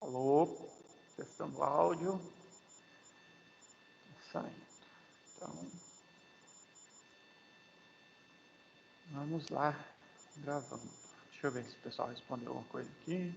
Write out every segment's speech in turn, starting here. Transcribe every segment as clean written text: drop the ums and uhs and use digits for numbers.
Alô, testando o áudio. Saindo. Então, vamos lá, gravando. Deixa eu ver se o pessoal respondeu alguma coisa aqui.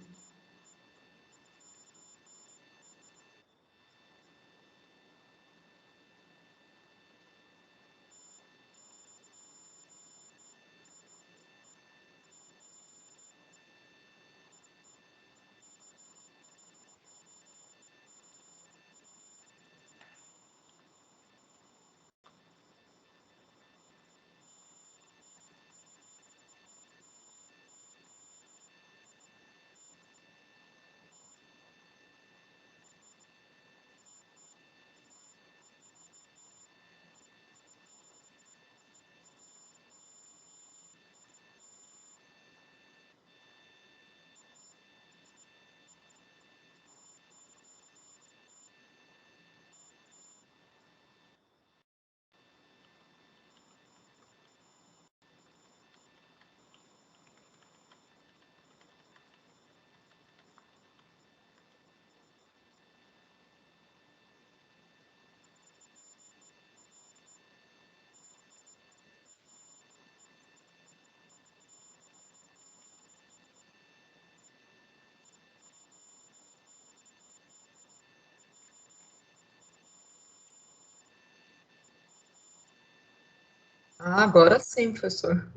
Ah, agora sim, professor.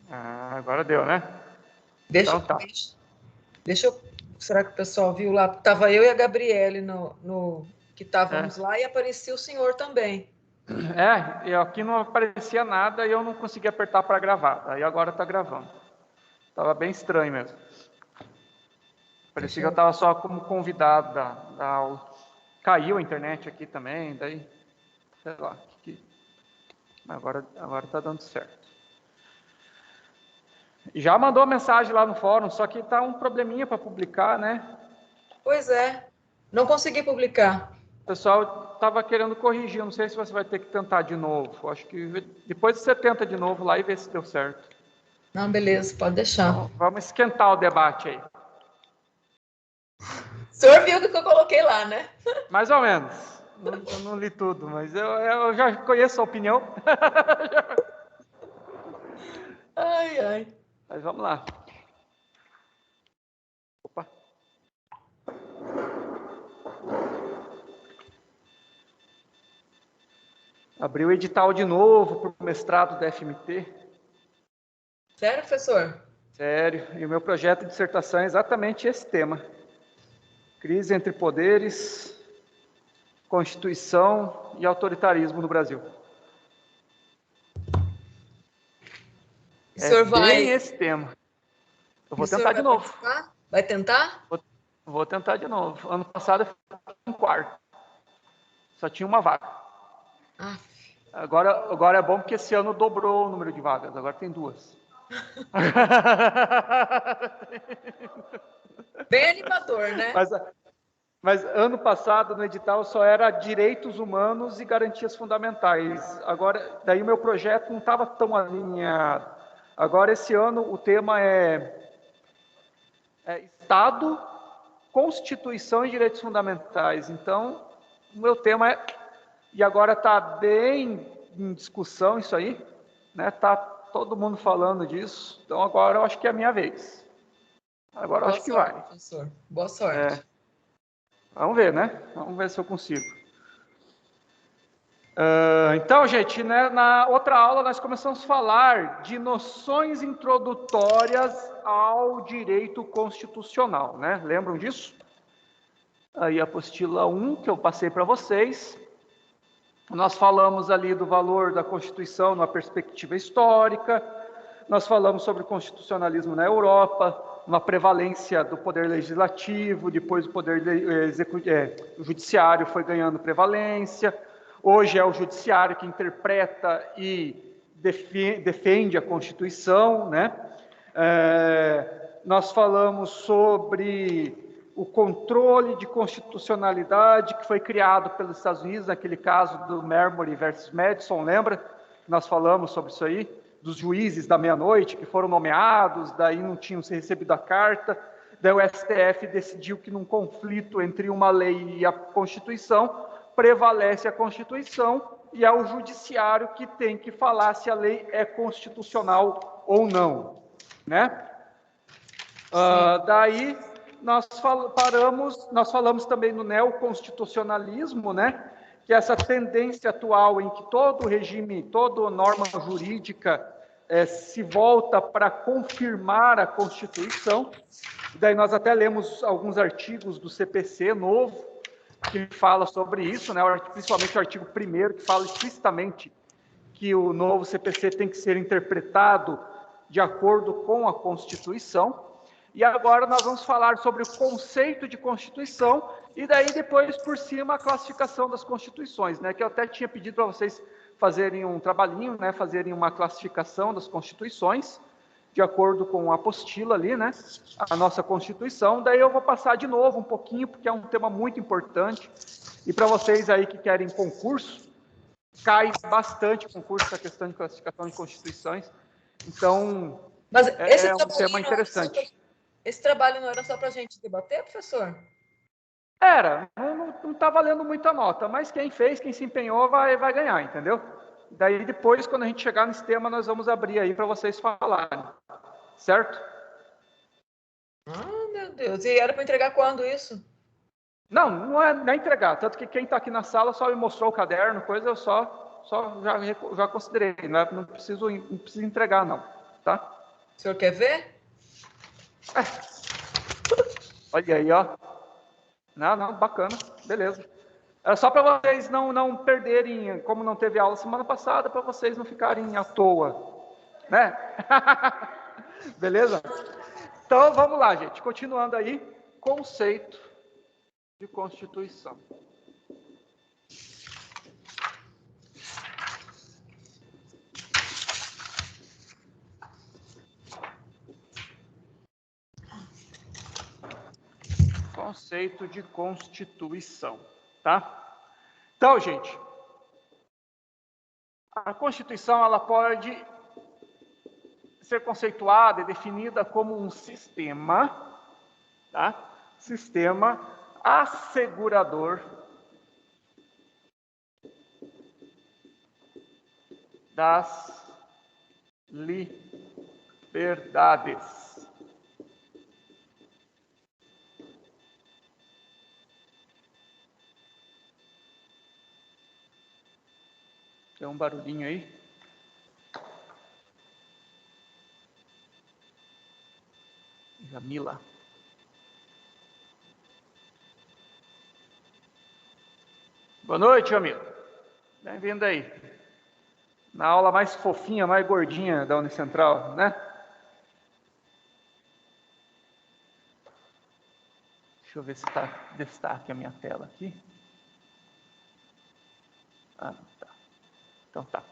Agora deu, né? Deixa, Então tá. deixa eu. Será que o pessoal viu lá? Tava eu e a Gabriele no que estávamos lá e aparecia o senhor também. E aqui não aparecia nada e eu não consegui apertar para gravar. Aí agora tá gravando. Tava bem estranho mesmo. Parecia que eu estava só como convidado da aula. Caiu a internet aqui também, daí, sei lá. Agora tá dando certo. Já mandou mensagem lá no fórum, só que tá um probleminha para publicar, né? Pois é, não consegui publicar. O pessoal estava querendo corrigir, não sei se você vai ter que tentar de novo. Acho que depois você tenta de novo lá e vê se deu certo. Não, beleza, pode deixar. Vamos esquentar o debate aí. O senhor viu o que eu coloquei lá, né? Mais ou menos. Eu não li tudo, mas eu já conheço a opinião. Ai, ai. Mas vamos lá. Opa. Abri o edital de novo para o mestrado da FMT. Sério, professor? Sério. E o meu projeto de dissertação é exatamente esse tema. Crise entre poderes, Constituição e autoritarismo no Brasil. O senhor vai. Bem esse tema. Eu vou o senhor tentar de vai novo. participar? Vai tentar? Vou tentar de novo. Ano passado eu fui em quarto. Só tinha uma vaga. Ah. Agora é bom porque esse ano dobrou o número de vagas. Agora tem 2. Bem animador, né? Mas ano passado no edital só era direitos humanos e garantias fundamentais. Agora, daí o meu projeto não estava tão alinhado. Agora esse ano o tema é Estado, Constituição e direitos fundamentais. Então, o meu tema é, e agora está bem em discussão isso aí, né? Tá todo mundo falando disso. Então agora eu acho que é a minha vez. Agora eu Boa acho que sorte, vai. professor. Boa sorte. Vamos ver, né? Vamos ver se eu consigo. Então, gente, né, na outra aula nós começamos a falar de noções introdutórias ao direito constitucional, né? Lembram disso? Aí a apostila 1 que eu passei para vocês. Nós falamos ali do valor da Constituição numa perspectiva histórica, nós falamos sobre constitucionalismo na Europa, uma prevalência do poder legislativo, depois o poder judiciário foi ganhando prevalência, hoje é o judiciário que interpreta e defende a Constituição, né? Nós falamos sobre o controle de constitucionalidade que foi criado pelos Estados Unidos, naquele caso do Marbury versus Madison, lembra? Nós falamos sobre isso aí, dos juízes da meia-noite que foram nomeados, daí não tinham recebido a carta, Daí o STF decidiu que num conflito entre uma lei e a Constituição, prevalece a Constituição e é o judiciário que tem que falar se a lei é constitucional ou não, né? Daí nós falamos também no neoconstitucionalismo, né? Que essa tendência atual em que todo regime, toda norma jurídica se volta para confirmar a Constituição. Daí nós até lemos alguns artigos do CPC novo, que fala sobre isso, né? Principalmente o artigo 1º, que fala explicitamente que o novo CPC tem que ser interpretado de acordo com a Constituição. E agora nós vamos falar sobre o conceito de Constituição e daí depois, por cima, a classificação das Constituições, né? Que eu até tinha pedido para vocês fazerem um trabalhinho, né? Fazerem uma classificação das Constituições, de acordo com a apostila ali, né? A nossa Constituição. Daí eu vou passar de novo um pouquinho, porque é um tema muito importante. E para vocês aí que querem concurso, cai bastante concurso essa questão de classificação de Constituições. Então, mas é um tema interessante. Esse trabalho não era só para a gente debater, professor? Era, não está valendo muita nota, mas quem fez, quem se empenhou, vai ganhar, entendeu? Daí depois, quando a gente chegar nesse tema, nós vamos abrir aí para vocês falarem, certo? Ah, meu Deus, e era para entregar quando isso? Não é entregar, tanto que quem está aqui na sala só me mostrou o caderno, coisa eu já considerei, não preciso entregar não, tá? O senhor quer ver? Olha aí, ó. Não, bacana, beleza. É só para vocês não perderem, como não teve aula semana passada, para vocês não ficarem à toa, né? Beleza? Então, vamos lá, gente. Continuando aí, conceito de Constituição. Conceito de Constituição, tá? Então, gente, a Constituição ela pode ser conceituada e definida como um sistema, tá? Sistema assegurador das liberdades. Tem um barulhinho aí. Jamila. Boa noite, Jamila. Bem-vindo aí. Na aula mais fofinha, mais gordinha da Unicentral, né? Deixa eu ver se está destaque a minha tela aqui. Ah, tá. Então tá.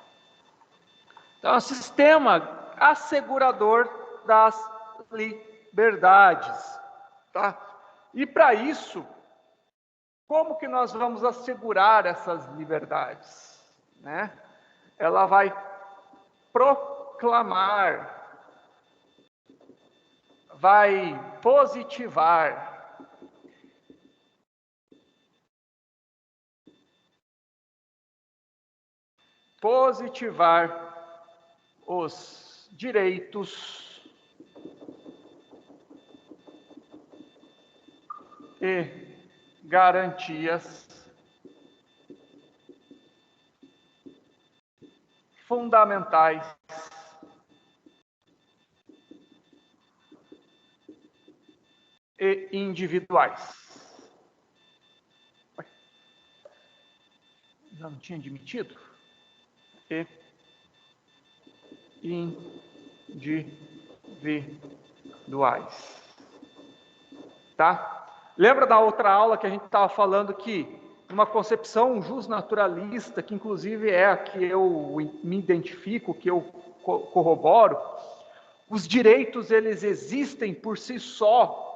Então, é um sistema assegurador das liberdades, tá? E para isso, como que nós vamos assegurar essas liberdades, né? Ela vai proclamar, vai positivar os direitos e garantias fundamentais e individuais. Já não tinha admitido? E individuais. Tá? Lembra da outra aula que a gente estava falando que uma concepção justnaturalista, que inclusive é a que eu me identifico, que eu corroboro, os direitos eles existem por si só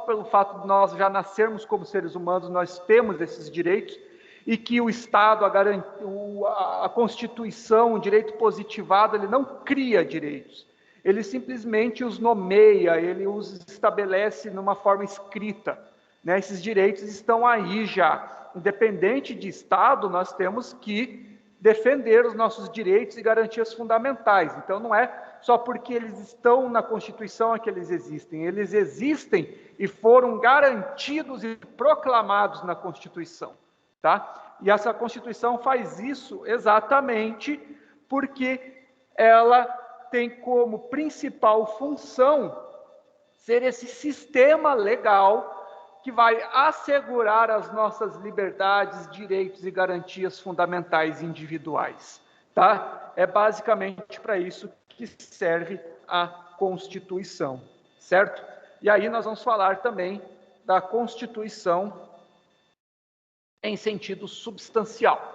pelo fato de nós já nascermos como seres humanos, nós temos esses direitos, e que o Estado, a Constituição, o direito positivado, ele não cria direitos. ele simplesmente os nomeia, ele os estabelece numa forma escrita, né? Esses direitos estão aí já. Independente de Estado, nós temos que defender os nossos direitos e garantias fundamentais. Então, não é só porque eles estão na Constituição é que eles existem e foram garantidos e proclamados na Constituição, tá? E essa Constituição faz isso exatamente porque ela tem como principal função ser esse sistema legal que vai assegurar as nossas liberdades, direitos e garantias fundamentais individuais, tá? É basicamente para isso que serve a Constituição, certo? E aí nós vamos falar também da Constituição em sentido substancial.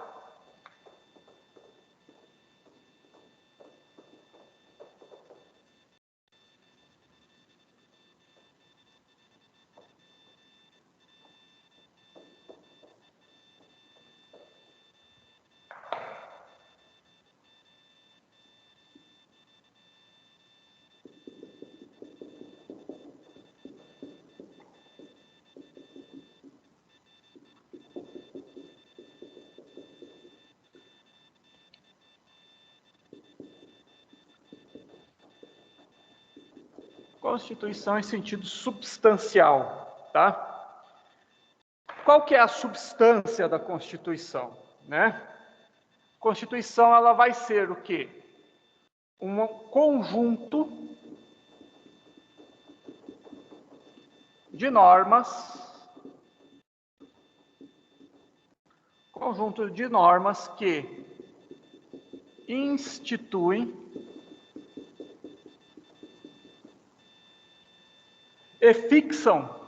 Constituição em sentido substancial, tá? Qual que é a substância da Constituição, né? Constituição, ela vai ser o quê? Um conjunto de normas, que instituem e fixam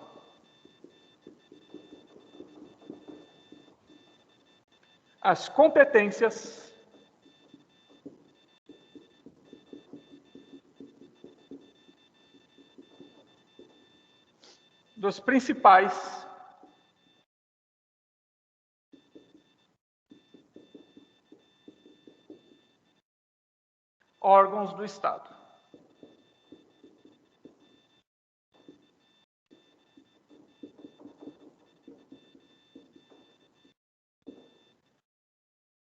as competências dos principais órgãos do Estado.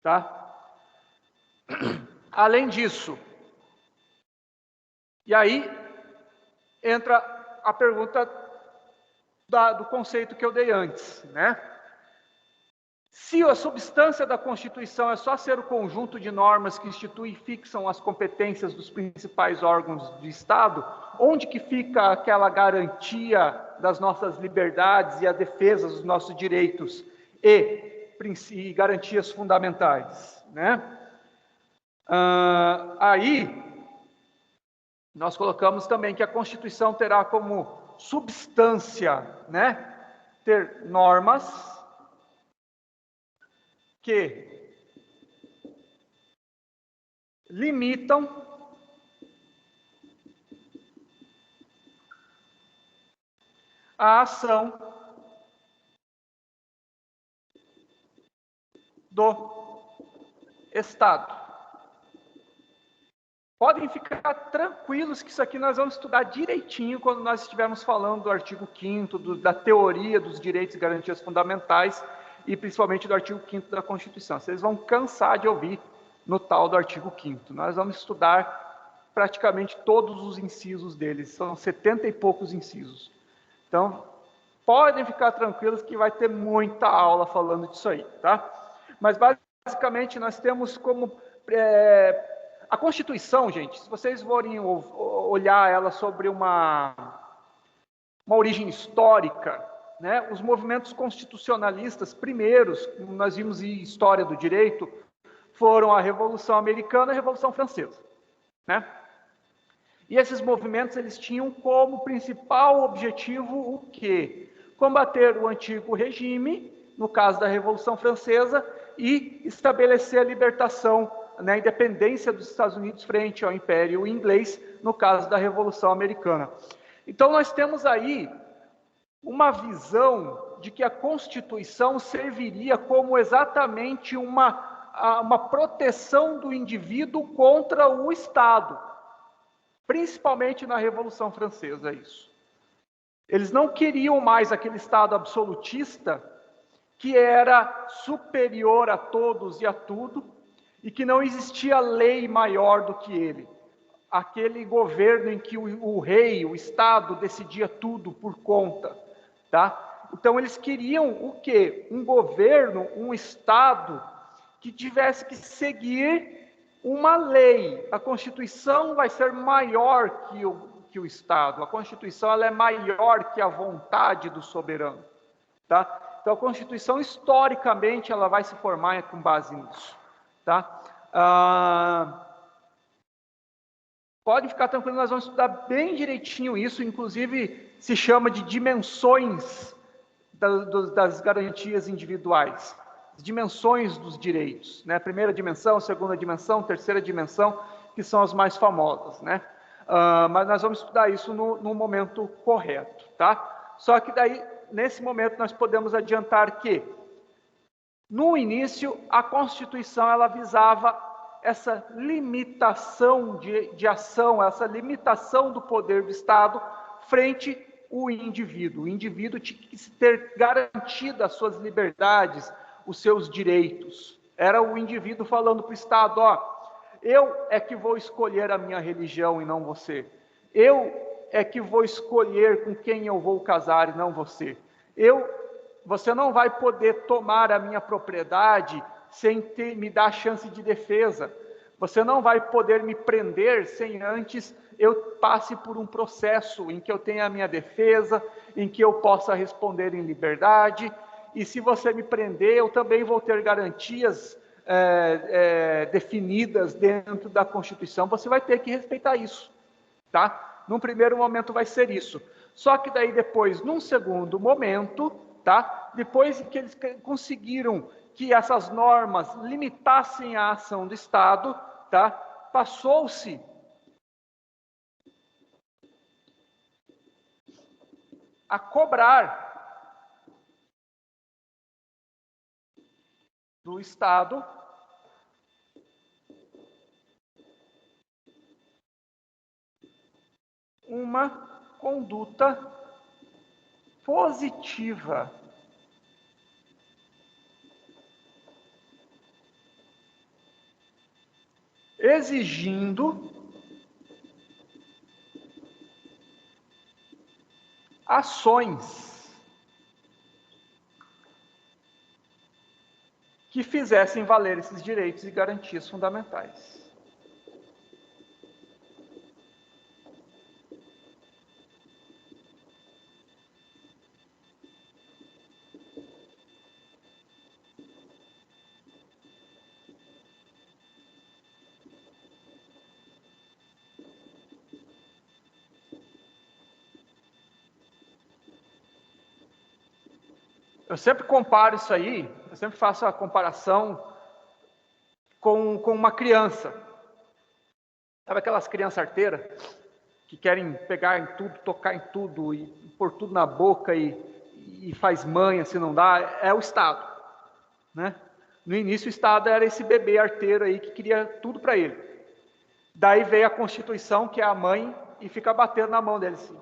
Tá? Além disso, e aí entra a pergunta do conceito que eu dei antes, né? Se a substância da Constituição é só ser o conjunto de normas que instituem e fixam as competências dos principais órgãos do Estado, onde que fica aquela garantia das nossas liberdades e a defesa dos nossos direitos e garantias fundamentais, né? Aí, nós colocamos também que a Constituição terá como substância, né, ter normas que limitam a ação do Estado. Podem ficar tranquilos que isso aqui nós vamos estudar direitinho quando nós estivermos falando do artigo 5º, da teoria dos direitos e garantias fundamentais e principalmente do artigo 5º da Constituição. Vocês vão cansar de ouvir no tal do artigo 5º. Nós vamos estudar praticamente todos os incisos deles, são 70 e poucos incisos. Então, podem ficar tranquilos que vai ter muita aula falando disso aí, tá? Mas basicamente nós temos como... A Constituição, gente, se vocês forem olhar ela sobre uma origem histórica, né, os movimentos constitucionalistas primeiros, como nós vimos em História do Direito, foram a Revolução Americana e a Revolução Francesa, né? E esses movimentos, eles tinham como principal objetivo o quê? Combater o antigo regime, no caso da Revolução Francesa, e estabelecer a libertação, né, a independência dos Estados Unidos frente ao Império Inglês, no caso da Revolução Americana. Então, nós temos aí uma visão de que a Constituição serviria como exatamente uma proteção do indivíduo contra o Estado. principalmente na Revolução Francesa, isso. Eles não queriam mais aquele Estado absolutista que era superior a todos e a tudo, e que não existia lei maior do que ele. Aquele governo em que o rei, o Estado, decidia tudo por conta, tá? Então, eles queriam o quê? Um governo, um Estado, que tivesse que seguir uma lei. A Constituição vai ser maior que o Estado. A Constituição ela é maior que a vontade do soberano, tá? Então, a Constituição, historicamente, ela vai se formar com base nisso, tá? Pode ficar tranquilo, nós vamos estudar bem direitinho isso, inclusive se chama de dimensões das garantias individuais, dimensões dos direitos, né? Primeira dimensão, segunda dimensão, terceira dimensão, que são as mais famosas, né? Mas nós vamos estudar isso no momento correto, tá? Só que daí, nesse momento, nós podemos adiantar que, no início, a Constituição ela visava essa limitação de ação, essa limitação do poder do Estado frente ao indivíduo. O indivíduo tinha que ter garantido as suas liberdades, os seus direitos. Era o indivíduo falando para o Estado, eu é que vou escolher a minha religião e não você. Eu é que vou escolher com quem eu vou casar e não você. Você não vai poder tomar a minha propriedade sem me dar chance de defesa. Você não vai poder me prender sem antes eu passe por um processo em que eu tenha a minha defesa, em que eu possa responder em liberdade. E se você me prender, eu também vou ter garantias definidas dentro da Constituição. Você vai ter que respeitar isso, tá? Num primeiro momento vai ser isso. Só que daí depois, num segundo momento, tá? Depois que eles conseguiram que essas normas limitassem a ação do Estado, tá? Passou-se a cobrar do Estado uma conduta positiva. Exigindo ações que fizessem valer esses direitos e garantias fundamentais. Eu sempre comparo isso aí, eu sempre faço a comparação com uma criança. Sabe aquelas crianças arteiras que querem pegar em tudo, tocar em tudo e pôr tudo na boca e faz manha se não dá? É o Estado, né? No início o Estado era esse bebê arteiro aí que queria tudo para ele. Daí veio a Constituição, que é a mãe, e fica batendo na mão dele assim.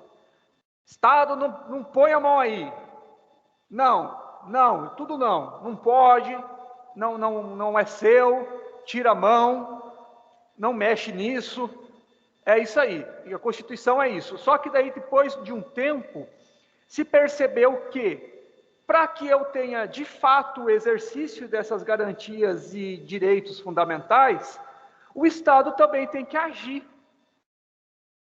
Estado, não põe a mão aí. Não, tudo não pode, não é seu, tira a mão, não mexe nisso, é isso aí, e a Constituição é isso. Só que daí, depois de um tempo, se percebeu que, para que eu tenha de fato o exercício dessas garantias e direitos fundamentais, o Estado também tem que agir.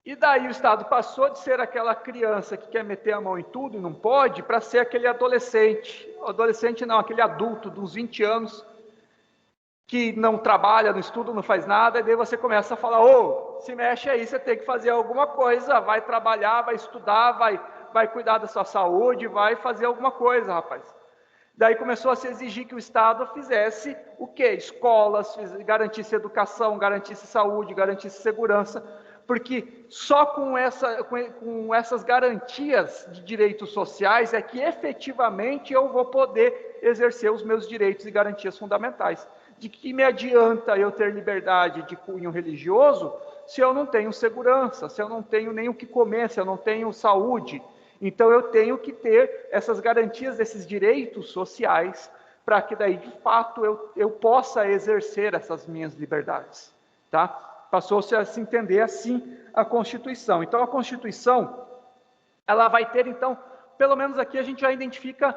E daí o Estado passou de ser aquela criança que quer meter a mão em tudo e não pode, para ser aquele adolescente. Adolescente não, aquele adulto de uns 20 anos, que não trabalha, não estuda, não faz nada, e daí você começa a falar, se mexe aí, você tem que fazer alguma coisa, vai trabalhar, vai estudar, vai cuidar da sua saúde, vai fazer alguma coisa, rapaz. Daí começou a se exigir que o Estado fizesse o quê? Escolas, garantisse educação, garantisse saúde, garantisse segurança, porque só com essas garantias de direitos sociais é que efetivamente eu vou poder exercer os meus direitos e garantias fundamentais. De que me adianta eu ter liberdade de cunho religioso se eu não tenho segurança, se eu não tenho nem o que comer, se eu não tenho saúde. Então, eu tenho que ter essas garantias desses direitos sociais para que daí, de fato, eu possa exercer essas minhas liberdades. Tá? Passou-se a se entender assim a Constituição. Então, a Constituição, ela vai ter, então, pelo menos aqui a gente já identifica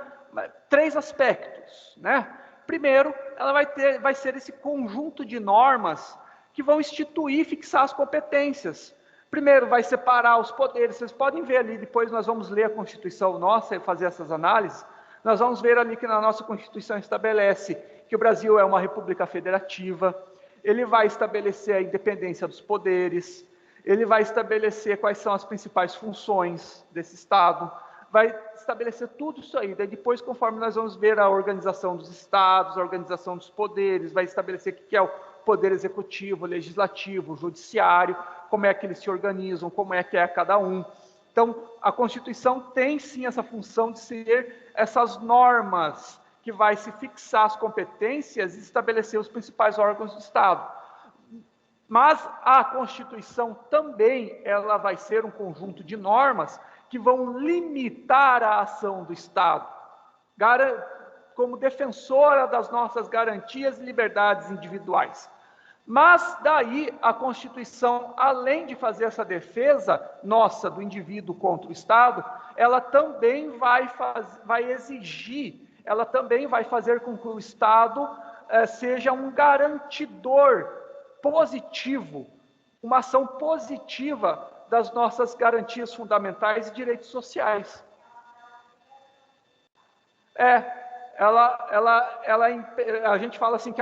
3 aspectos, né? Primeiro, ela vai ser esse conjunto de normas que vão instituir e fixar as competências. Primeiro, vai separar os poderes. Vocês podem ver ali, depois nós vamos ler a Constituição nossa e fazer essas análises. Nós vamos ver ali que na nossa Constituição estabelece que o Brasil é uma república federativa, ele vai estabelecer a independência dos poderes, ele vai estabelecer quais são as principais funções desse Estado, vai estabelecer tudo isso aí. Daí depois, conforme nós vamos ver a organização dos estados, a organização dos poderes, vai estabelecer o que é o poder executivo, legislativo, judiciário, como é que eles se organizam, como é que é cada um. Então, a Constituição tem sim essa função de ser essas normas que vai se fixar as competências e estabelecer os principais órgãos do Estado. Mas a Constituição também ela vai ser um conjunto de normas que vão limitar a ação do Estado, como defensora das nossas garantias e liberdades individuais. Mas daí a Constituição, além de fazer essa defesa nossa do indivíduo contra o Estado, ela também vai exigir, ela também vai fazer com que o Estado seja um garantidor positivo, uma ação positiva das nossas garantias fundamentais e direitos sociais. A gente fala assim que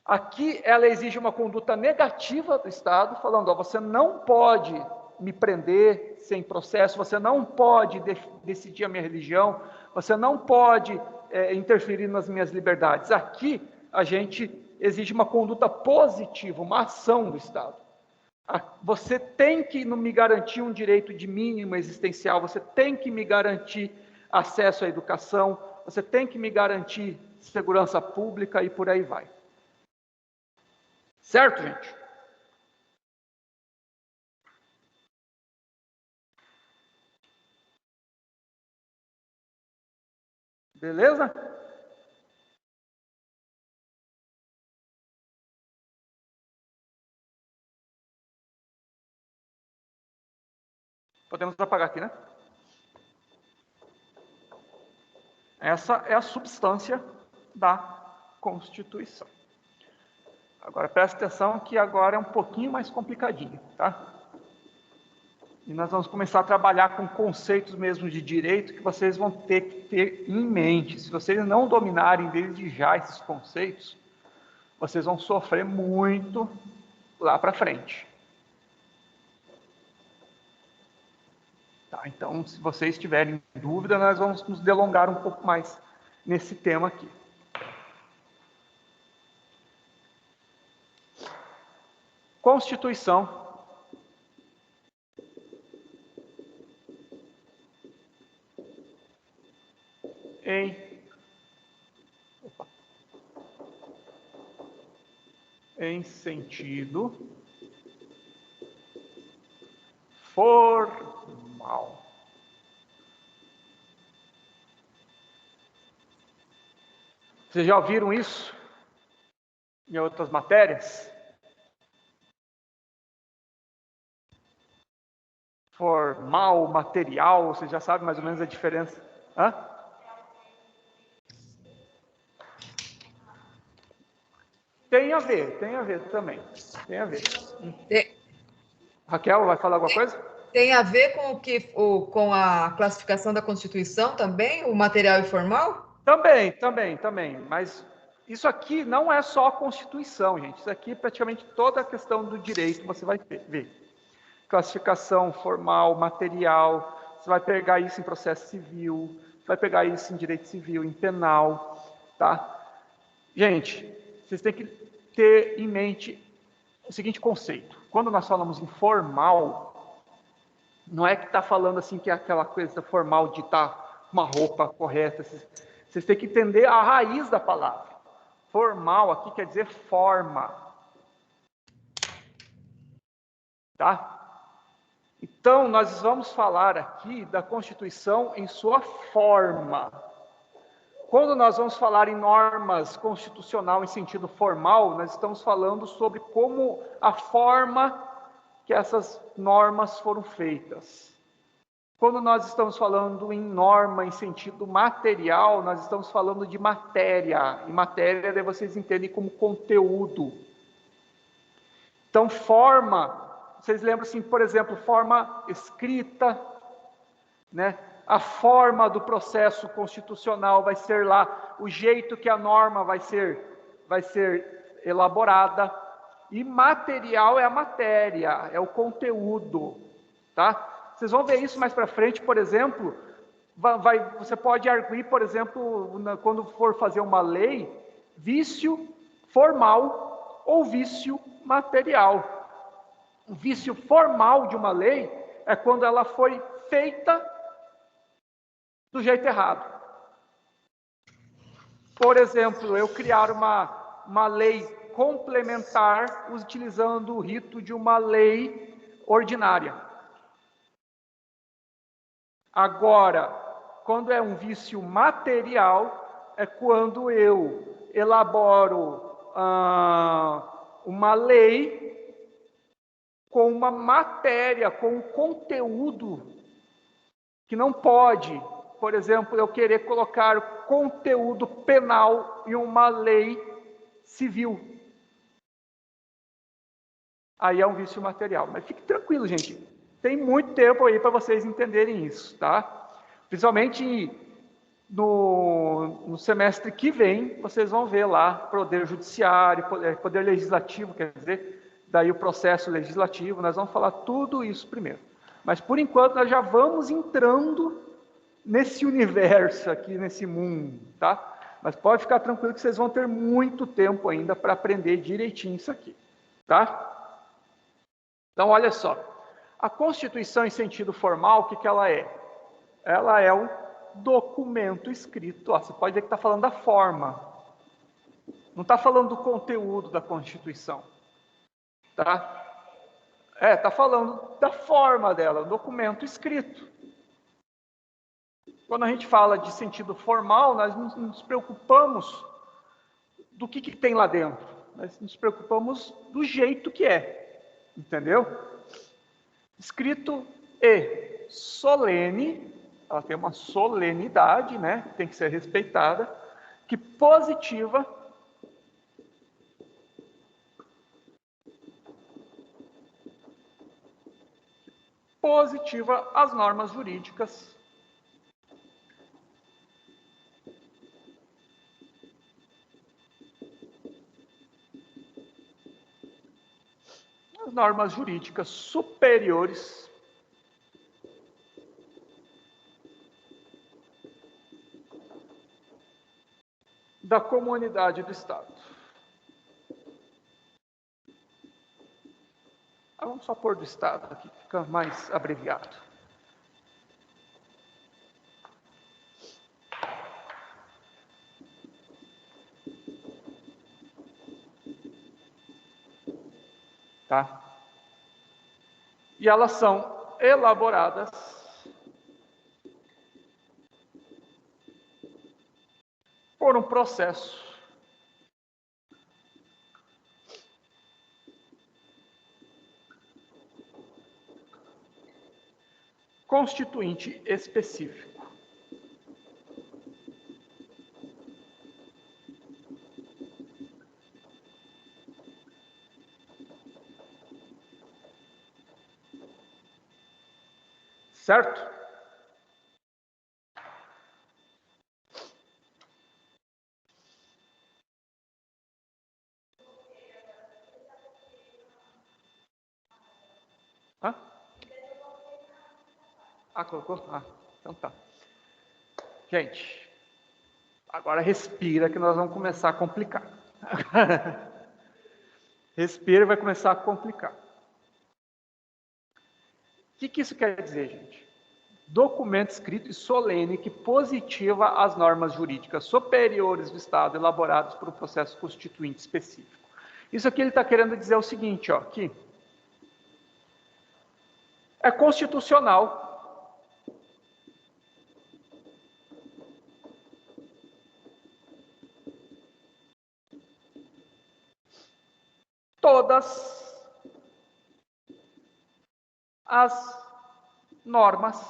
aqui ela exige uma conduta negativa do Estado, falando, ó, você não pode me prender sem processo, você não pode decidir a minha religião, você não pode interferir nas minhas liberdades. Aqui a gente exige uma conduta positiva, uma ação do Estado. Você tem que me garantir um direito de mínimo existencial, você tem que me garantir acesso à educação, você tem que me garantir segurança pública e por aí vai. Certo, gente? Beleza? Podemos apagar aqui, né? Essa é a substância da Constituição. Agora, presta atenção que agora é um pouquinho mais complicadinho, tá? E nós vamos começar a trabalhar com conceitos mesmo de direito que vocês vão ter que ter em mente. Se vocês não dominarem desde já esses conceitos, vocês vão sofrer muito lá para frente. Tá, então, se vocês tiverem dúvida, nós vamos nos delongar um pouco mais nesse tema aqui. Constituição. Em sentido formal. Vocês já ouviram isso em outras matérias? Formal, material, vocês já sabem mais ou menos a diferença? Hã? Tem a ver também. Tem a ver. Raquel, vai falar alguma coisa? Tem a ver com a classificação da Constituição também, o material informal? Também. Mas isso aqui não é só a Constituição, gente. Isso aqui é praticamente toda a questão do direito você vai ver. Classificação formal, material, você vai pegar isso em processo civil, você vai pegar isso em direito civil, em penal, tá? Gente, vocês têm que ter em mente o seguinte conceito. Quando nós falamos em formal, não é que está falando assim que é aquela coisa formal de estar uma roupa correta. Vocês têm que entender a raiz da palavra. Formal aqui quer dizer forma. Tá? Então, nós vamos falar aqui da Constituição em sua forma. Quando nós vamos falar em normas constitucional em sentido formal, nós estamos falando sobre como a forma que essas normas foram feitas. Quando nós estamos falando em norma em sentido material, nós estamos falando de matéria. E matéria, daí vocês entendem como conteúdo. Então, forma, vocês lembram assim, por exemplo, forma escrita, né? A forma do processo constitucional vai ser lá, o jeito que a norma vai ser elaborada. E material é a matéria, é o conteúdo, tá? Vocês vão ver isso mais para frente, por exemplo, você pode arguir, por exemplo, quando for fazer uma lei, vício formal ou vício material. O vício formal de uma lei é quando ela foi feita do jeito errado. Por exemplo, eu criar uma lei complementar utilizando o rito de uma lei ordinária. Agora, quando é um vício material, é quando eu elaboro uma lei com uma matéria, com um conteúdo que não pode, por exemplo, eu querer colocar conteúdo penal em uma lei civil. Aí é um vício material. Mas fique tranquilo, gente. Tem muito tempo aí para vocês entenderem isso, tá? Principalmente no semestre que vem, vocês vão ver lá Poder Judiciário, Poder Legislativo, quer dizer, daí o processo legislativo, nós vamos falar tudo isso primeiro. Mas, por enquanto, nós já vamos entrando nesse universo aqui, nesse mundo, tá? Mas pode ficar tranquilo que vocês vão ter muito tempo ainda para aprender direitinho isso aqui, tá? Então, olha só. A Constituição, em sentido formal, o que ela é? Ela é um documento escrito. Ó, você pode ver que está falando da forma. Não está falando do conteúdo da Constituição. Tá? Está falando da forma dela, um documento escrito. Quando a gente fala de sentido formal, nós não nos preocupamos do que tem lá dentro. Nós nos preocupamos do jeito que é. Entendeu? Escrito e solene, ela tem uma solenidade, né? Tem que ser respeitada, que positiva as normas jurídicas superiores da comunidade do Estado. Vamos só pôr do Estado aqui, fica mais abreviado. Tá? E elas são elaboradas por um processo constituinte específico. Certo? Hã? Colocou? Então tá. Gente, agora respira que nós vamos começar a complicar. Respira e vai começar a complicar. O que isso quer dizer, gente? Documento escrito e solene que positiva as normas jurídicas superiores do Estado elaboradas por um processo constituinte específico. Isso aqui ele está querendo dizer o seguinte, ó, aqui. é constitucional. Todas as normas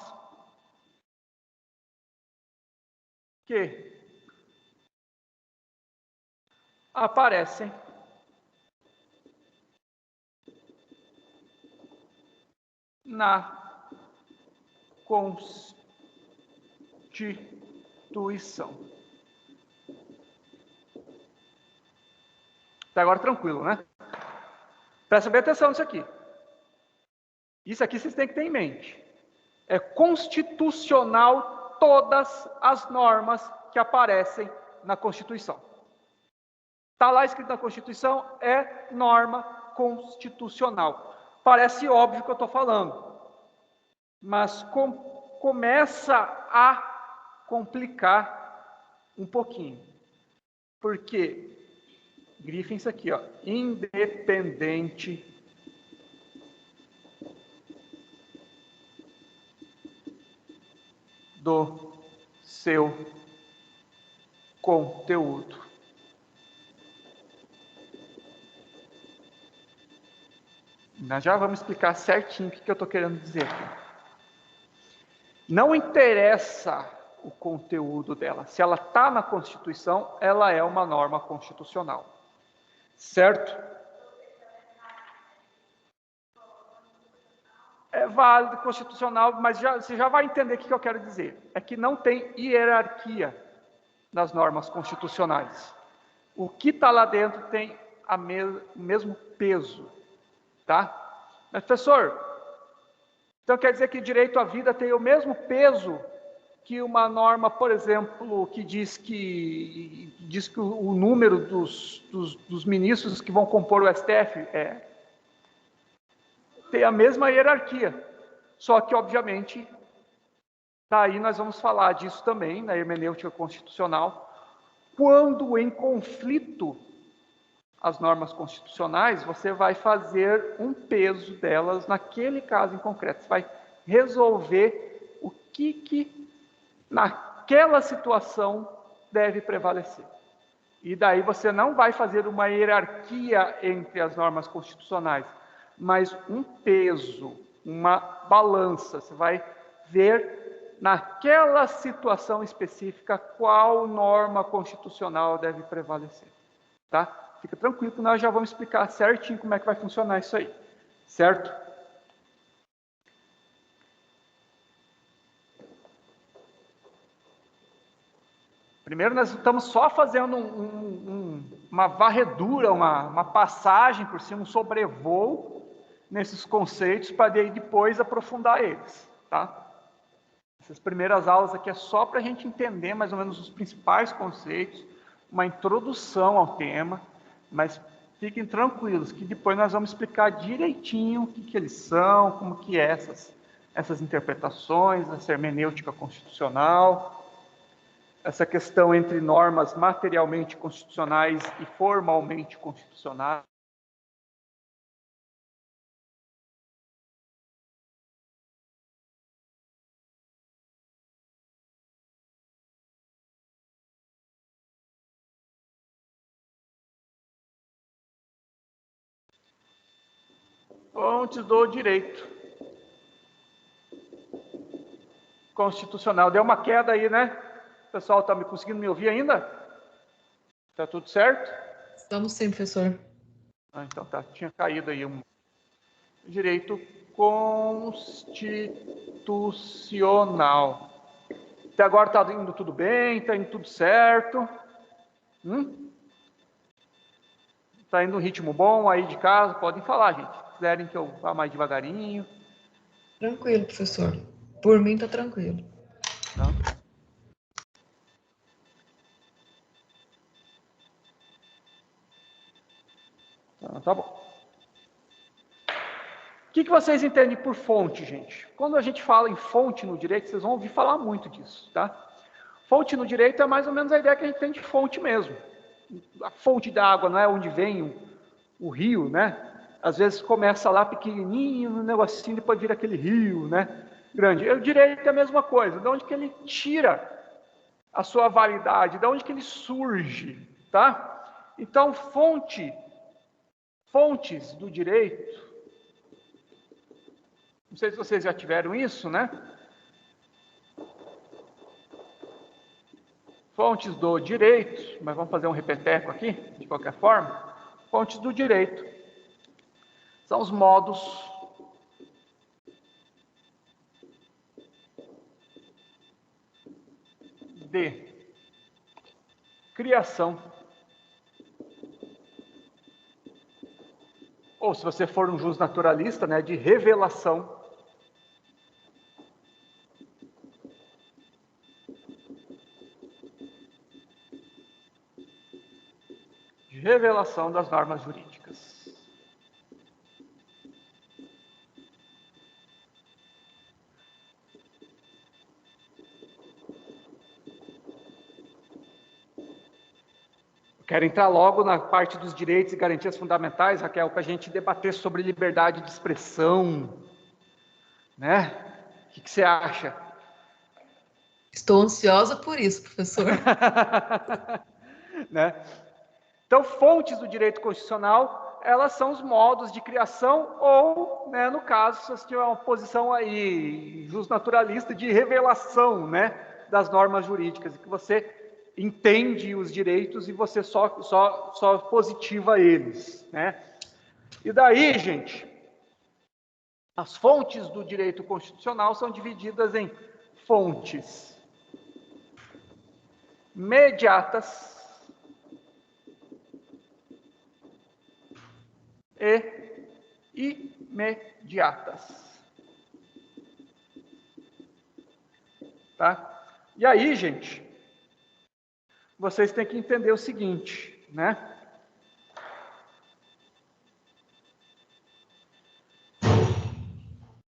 que aparecem na Constituição. Até agora tranquilo, né? Presta bem atenção nisso aqui. Isso aqui vocês têm que ter em mente. É constitucional todas as normas que aparecem na Constituição. Está lá escrito na Constituição, é norma constitucional. Parece óbvio o que eu estou falando, mas começa a complicar um pouquinho. Porque, grifem isso aqui, ó, independente do seu conteúdo. Nós já vamos explicar certinho o que eu estou querendo dizer aqui. Não interessa o conteúdo dela. Se ela está na Constituição, ela é uma norma constitucional. Certo? É válido, constitucional, mas você já vai entender o que eu quero dizer. É que não tem hierarquia nas normas constitucionais. O que está lá dentro tem o mesmo peso. Tá? Mas, professor, então quer dizer que direito à vida tem o mesmo peso que uma norma, por exemplo, que diz que o número dos ministros que vão compor o STF tem a mesma hierarquia. Só que, obviamente, daí nós vamos falar disso também, na hermenêutica constitucional, quando em conflito as normas constitucionais, você vai fazer um peso delas naquele caso em concreto. Você vai resolver o que naquela situação deve prevalecer. E daí você não vai fazer uma hierarquia entre as normas constitucionais, mas um peso, uma balança. Você vai ver naquela situação específica qual norma constitucional deve prevalecer. Tá? Fica tranquilo que nós já vamos explicar certinho como é que vai funcionar isso aí. Certo? Primeiro nós estamos só fazendo uma varredura, uma passagem por cima, um sobrevoo nesses conceitos para depois aprofundar eles. Tá? Essas primeiras aulas aqui é só para a gente entender mais ou menos os principais conceitos, uma introdução ao tema. Mas fiquem tranquilos, que depois nós vamos explicar direitinho o que eles são, como que é essas interpretações, essa hermenêutica constitucional, essa questão entre normas materialmente constitucionais e formalmente constitucionais. Fontes do direito constitucional. Deu uma queda aí, né? O pessoal está conseguindo me ouvir ainda? Está tudo certo? Estamos sim, professor. Então tá, tinha caído aí um direito constitucional. Até agora está indo tudo bem, está indo tudo certo. Está indo um ritmo bom aí de casa? Podem falar, gente. Se quiserem que eu vá mais devagarinho. Tranquilo, professor. Por mim está tranquilo. Tá. Tá bom. O que vocês entendem por fonte, gente? Quando a gente fala em fonte no direito, vocês vão ouvir falar muito disso, tá? Fonte no direito é mais ou menos a ideia que a gente tem de fonte mesmo. A fonte da água não é onde vem o rio, né? Às vezes começa lá pequenininho, um negocinho, depois vira aquele rio, né? Grande. O direito é a mesma coisa. De onde que ele tira a sua validade? De onde que ele surge, tá? Então, fontes do direito, não sei se vocês já tiveram isso, né? Fontes do direito, mas vamos fazer um repeteco aqui, de qualquer forma. Fontes do direito são os modos de criação, ou se você for um justnaturalista, né, de revelação das normas jurídicas. Quero entrar logo na parte dos direitos e garantias fundamentais, Raquel, para a gente debater sobre liberdade de expressão, né? O que você acha? Estou ansiosa por isso, professor. Né? Então, fontes do direito constitucional, elas são os modos de criação ou, né, no caso, se você tiver uma posição aí justnaturalista de revelação, né, das normas jurídicas, que você entende os direitos e você só positiva eles, né? E daí, gente, as fontes do direito constitucional são divididas em fontes mediatas e imediatas. Tá? E aí, gente, vocês têm que entender o seguinte, né?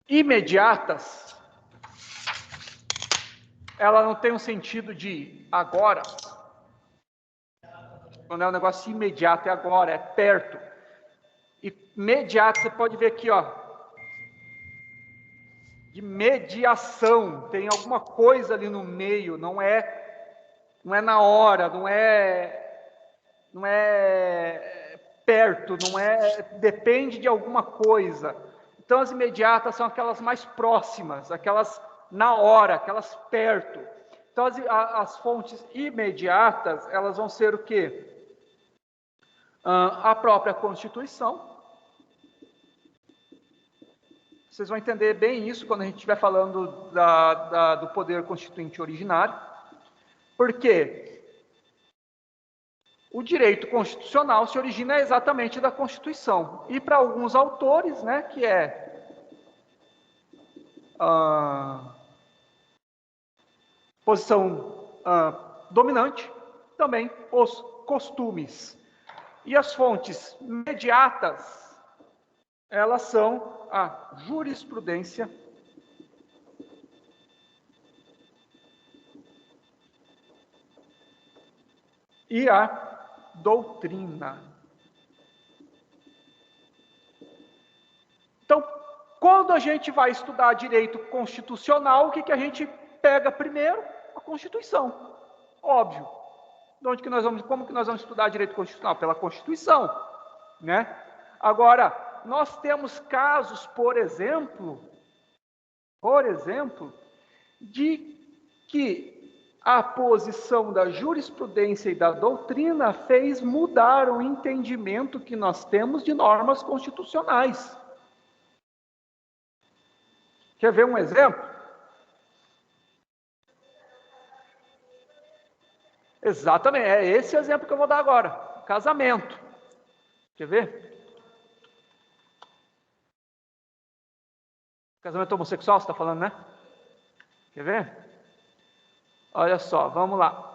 Imediatas, ela não tem um sentido de agora. Quando é um negócio imediato, é agora, é perto. Imediato, você pode ver aqui, ó, de mediação, tem alguma coisa ali no meio, não é na hora, não é perto, não é, depende de alguma coisa. Então as imediatas são aquelas mais próximas, aquelas na hora, aquelas perto. Então as fontes imediatas, elas vão ser o quê? A própria Constituição. Vocês vão entender bem isso quando a gente estiver falando do poder constituinte originário. Por quê? O direito constitucional se origina exatamente da Constituição. E para alguns autores, né, que é posição dominante, também os costumes. E as fontes mediatas, elas são a jurisprudência e a doutrina. Então, quando a gente vai estudar direito constitucional, o que a gente pega primeiro? A Constituição. Óbvio. Como que nós vamos estudar direito constitucional? Pela Constituição, né? Agora, nós temos casos, por exemplo, de que a posição da jurisprudência e da doutrina fez mudar o entendimento que nós temos de normas constitucionais. Quer ver um exemplo? Exatamente, é esse exemplo que eu vou dar agora. Casamento. Quer ver? Casamento homossexual, você está falando, né? Quer ver? Olha só, vamos lá.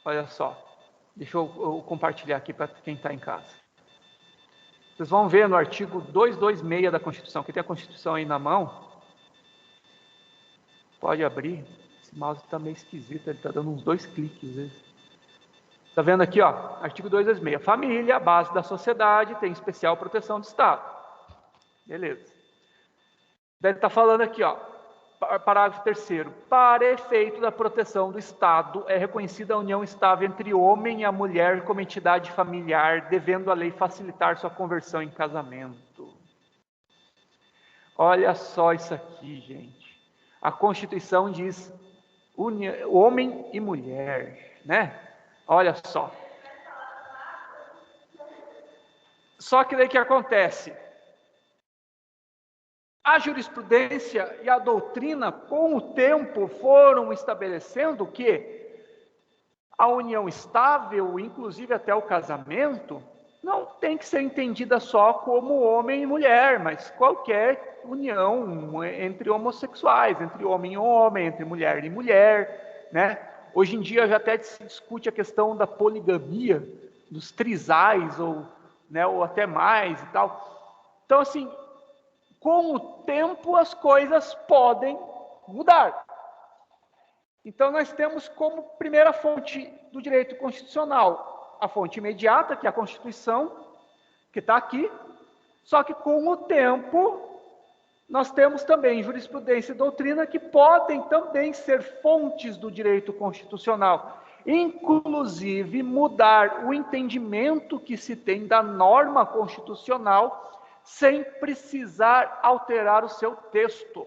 Olha só. Deixa eu compartilhar aqui para quem está em casa. Vocês vão ver no artigo 226 da Constituição, que tem a Constituição aí na mão. Pode abrir. Esse mouse está meio esquisito, ele está dando uns 2 cliques às vezes. Está vendo aqui, ó, artigo 226. Família, a base da sociedade, tem especial proteção do Estado. Beleza. Daí ele está falando aqui, ó, parágrafo 3º. Para efeito da proteção do Estado, é reconhecida a união estável entre o homem e a mulher como entidade familiar, devendo a lei facilitar sua conversão em casamento. Olha só isso aqui, gente. A Constituição diz homem e mulher, né? Olha só. Só que daí que acontece? A jurisprudência e a doutrina, com o tempo, foram estabelecendo que a união estável, inclusive até o casamento, não tem que ser entendida só como homem e mulher, mas qualquer união entre homossexuais, entre homem e homem, entre mulher e mulher, né? Hoje em dia já até se discute a questão da poligamia, dos trisais, ou até mais e tal. Então, assim, com o tempo as coisas podem mudar. Então nós temos como primeira fonte do direito constitucional a fonte imediata, que é a Constituição, que está aqui, só que com o tempo nós temos também jurisprudência e doutrina que podem também ser fontes do direito constitucional, inclusive mudar o entendimento que se tem da norma constitucional sem precisar alterar o seu texto.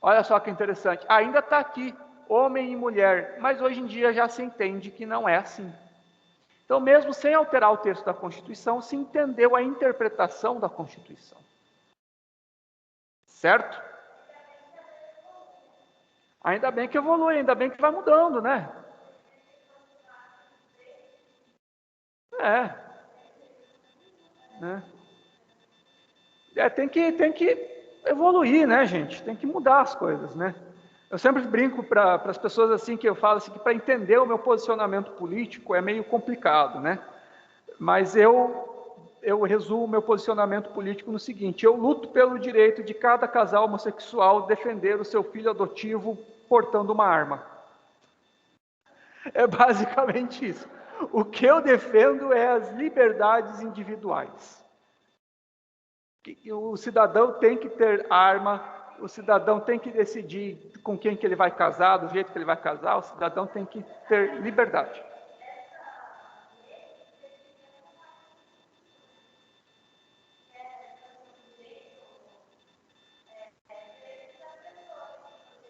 Olha só que interessante, ainda está aqui, homem e mulher, mas hoje em dia já se entende que não é assim. Então, mesmo sem alterar o texto da Constituição, se entendeu a interpretação da Constituição. Certo? Ainda bem que evolui, ainda bem que vai mudando, né? Tem que evoluir, né, gente? Tem que mudar as coisas, né? Eu sempre brinco para as pessoas assim, que eu falo assim, que para entender o meu posicionamento político é meio complicado, né? Mas eu resumo o meu posicionamento político no seguinte: eu luto pelo direito de cada casal homossexual defender o seu filho adotivo portando uma arma. É basicamente isso. O que eu defendo é as liberdades individuais. O cidadão tem que ter arma, o cidadão tem que decidir com quem que ele vai casar, do jeito que ele vai casar, o cidadão tem que ter liberdade.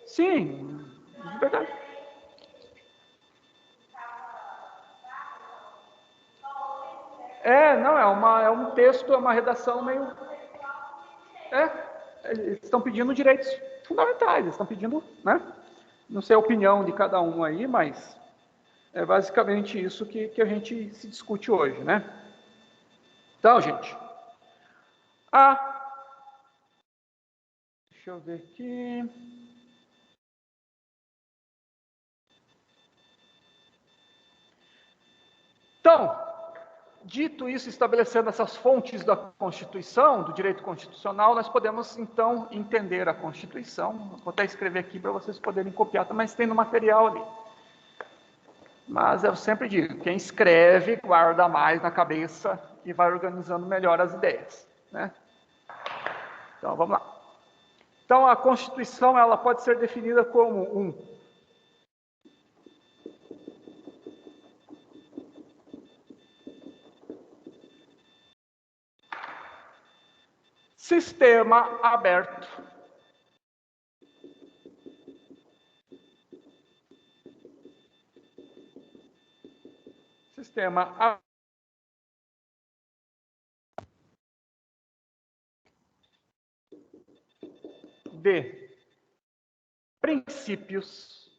Sim, liberdade. Não, é um texto, é uma redação meio... eles estão pedindo direitos fundamentais, eles estão pedindo, né? Não sei a opinião de cada um aí, mas é basicamente isso que a gente se discute hoje, né? Então, gente, deixa eu ver aqui. Então, dito isso, estabelecendo essas fontes da Constituição, do direito constitucional, nós podemos, então, entender a Constituição. Vou até escrever aqui para vocês poderem copiar, mas tem no material ali. Mas eu sempre digo, quem escreve, guarda mais na cabeça e vai organizando melhor as ideias, né? Então, vamos lá. Então, a Constituição, ela pode ser definida como um sistema aberto. Sistema aberto. De princípios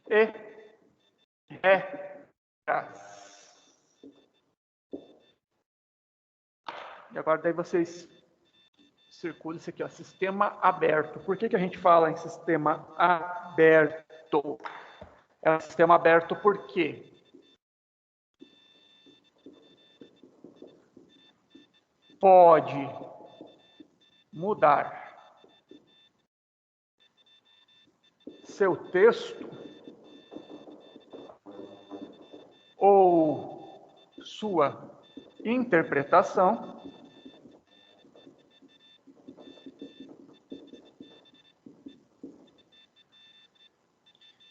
e regras. E agora daí vocês circula isso aqui, ó, sistema aberto. Por que a gente fala em sistema aberto? É um sistema aberto por quê? Pode mudar seu texto ou sua interpretação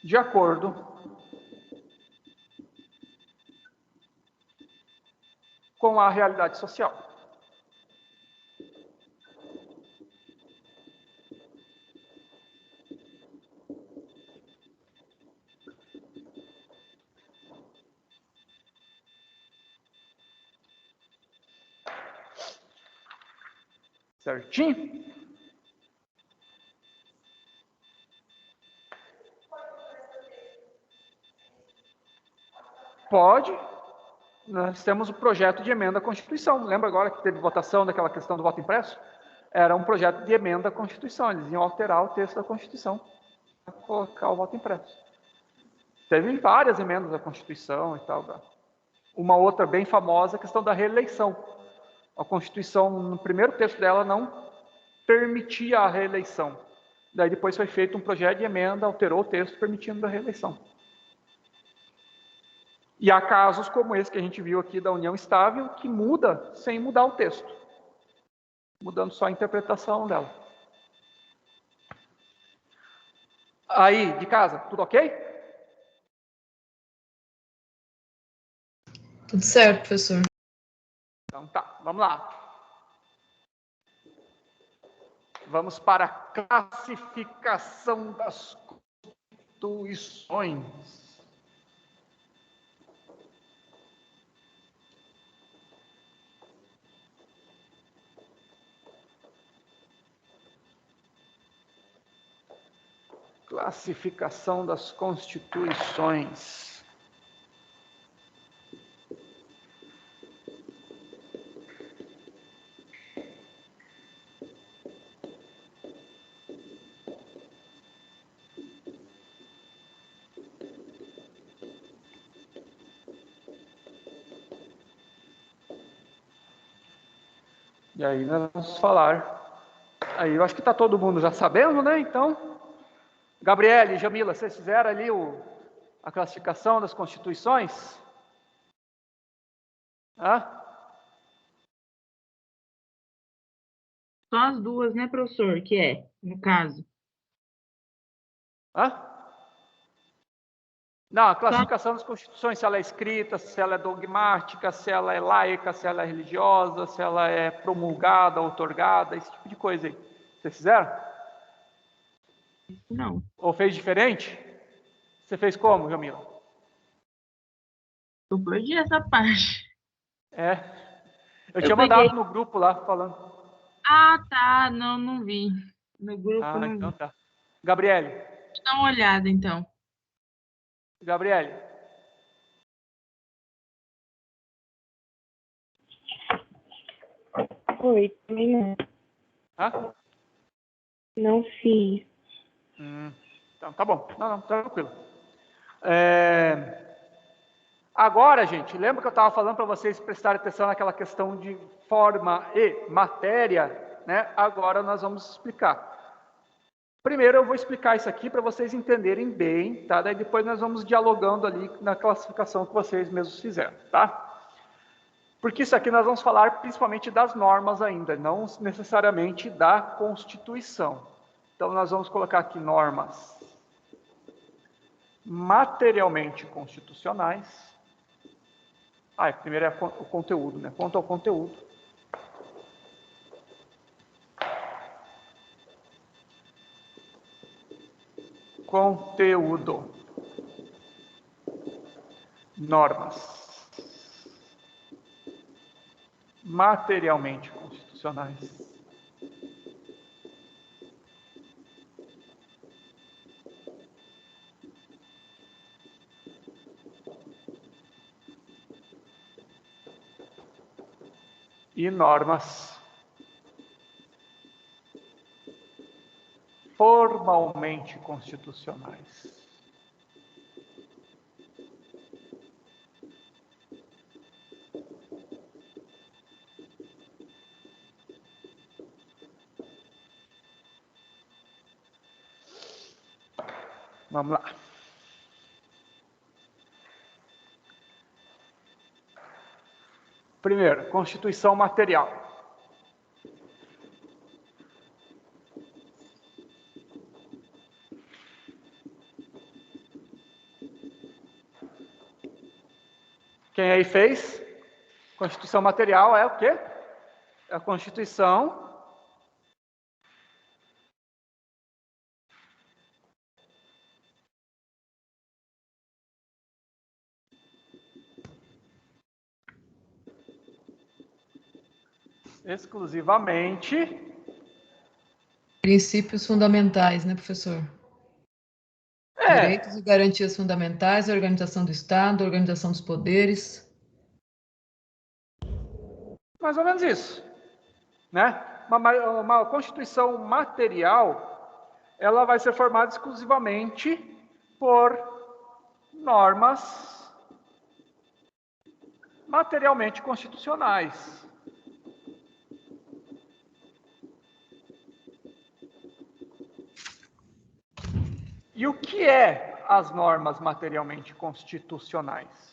de acordo com a realidade social. Certinho? Pode. Nós temos o projeto de emenda à Constituição. Lembra agora que teve votação daquela questão do voto impresso? Era um projeto de emenda à Constituição. Eles iam alterar o texto da Constituição para colocar o voto impresso. Teve várias emendas à Constituição e tal. Uma outra bem famosa é a questão da reeleição. A Constituição, no primeiro texto dela, não permitia a reeleição. Daí depois foi feito um projeto de emenda, alterou o texto permitindo a reeleição. E há casos como esse que a gente viu aqui da união estável, que muda sem mudar o texto, mudando só a interpretação dela. Aí, de casa, tudo ok? Tudo certo, professor. Então tá, vamos lá. Vamos para a classificação das constituições. Classificação das constituições. E aí nós vamos falar. Aí eu acho que está todo mundo já sabendo, né? Então, Gabriele e Jamila, vocês fizeram ali a classificação das constituições? Hã? Só as duas, né, professor? Que é, no caso. Hã? Não, a classificação das constituições, se ela é escrita, se ela é dogmática, se ela é laica, se ela é religiosa, se ela é promulgada, outorgada, esse tipo de coisa aí. Vocês fizeram? Não. Ou fez diferente? Você fez como, Jamila? Eu perdi essa parte. É. Eu Eu tinha peguei. mandado no grupo lá falando. Ah, tá. Não, não vi. No grupo não Então vi. tá. Gabriele. Dá uma olhada, então. Gabriele. Oi, também não. Hã? Não fiz. Então, tá bom. Não, tranquilo. Agora, gente, lembra que eu estava falando para vocês prestarem atenção naquela questão de forma e matéria, né? Agora nós vamos explicar. Primeiro eu vou explicar isso aqui para vocês entenderem bem, tá? Daí depois nós vamos dialogando ali na classificação que vocês mesmos fizeram, tá? Porque isso aqui nós vamos falar principalmente das normas ainda, não necessariamente da Constituição. Então nós vamos colocar aqui normas materialmente constitucionais. Primeiro é o conteúdo, né? Quanto ao conteúdo. Conteúdo. Normas. Materialmente constitucionais. E normas formalmente constitucionais. Vamos lá. Primeiro, Constituição material. Quem aí fez? Constituição material é o quê? É a Constituição exclusivamente Princípios fundamentais, né, professor? Direitos e garantias fundamentais, a organização do Estado, a organização dos poderes. mais ou menos isso, né? Uma Constituição material, ela vai ser formada exclusivamente por normas materialmente constitucionais. E o que é as normas materialmente constitucionais?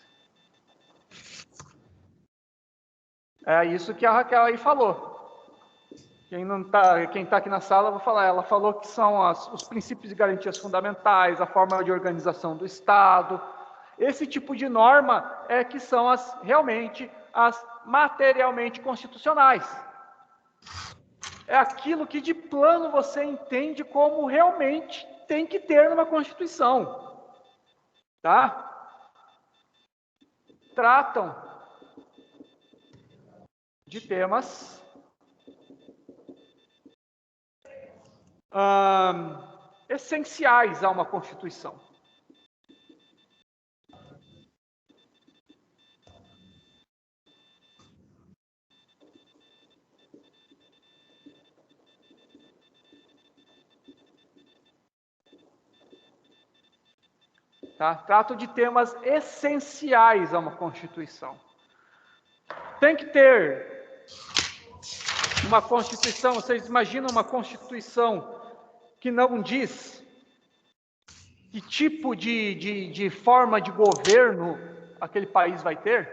É isso que a Raquel aí falou. Quem tá aqui na sala, eu vou falar. Ela falou que são os princípios e garantias fundamentais, a forma de organização do Estado. Esse tipo de norma é que são realmente as materialmente constitucionais. É aquilo que de plano você entende como realmente tem que ter numa Constituição, tá? Tratam de temas essenciais a uma Constituição. Tá? Trato de temas essenciais a uma Constituição. Tem que ter uma Constituição, vocês imaginam uma Constituição que não diz que tipo de forma de governo aquele país vai ter?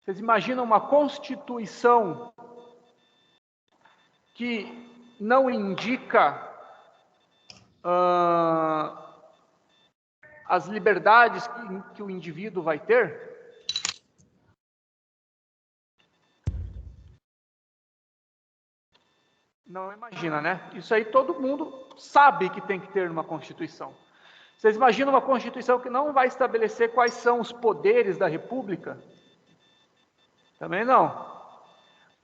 Vocês imaginam uma Constituição que não indica as liberdades que o indivíduo vai ter? Não imagina, né? Isso aí todo mundo sabe que tem que ter numa Constituição. Vocês imaginam uma Constituição que não vai estabelecer quais são os poderes da República? Também não.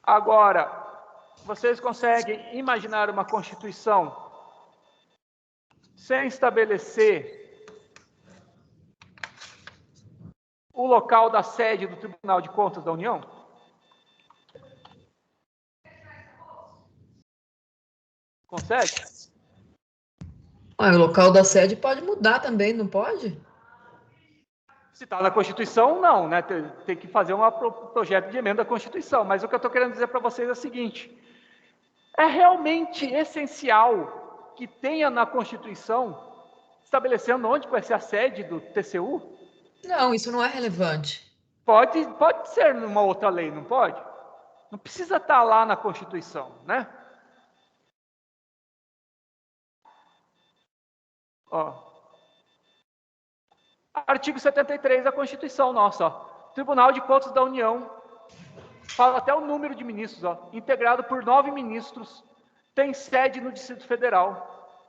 Agora, vocês conseguem imaginar uma Constituição sem estabelecer o local da sede do Tribunal de Contas da União? Consegue? O local da sede pode mudar também, não pode? Se está na Constituição, não, né? Tem que fazer um projeto de emenda à Constituição. Mas o que eu estou querendo dizer para vocês é o seguinte: é realmente essencial que tenha na Constituição, estabelecendo onde vai ser a sede do TCU? Não, isso não é relevante. Pode ser numa outra lei, não pode? Não precisa estar lá na Constituição, né? Ó. Artigo 73 da Constituição nossa, ó. Tribunal de Contas da União, fala até o número de ministros, ó, integrado por 9 ministros, tem sede no Distrito Federal,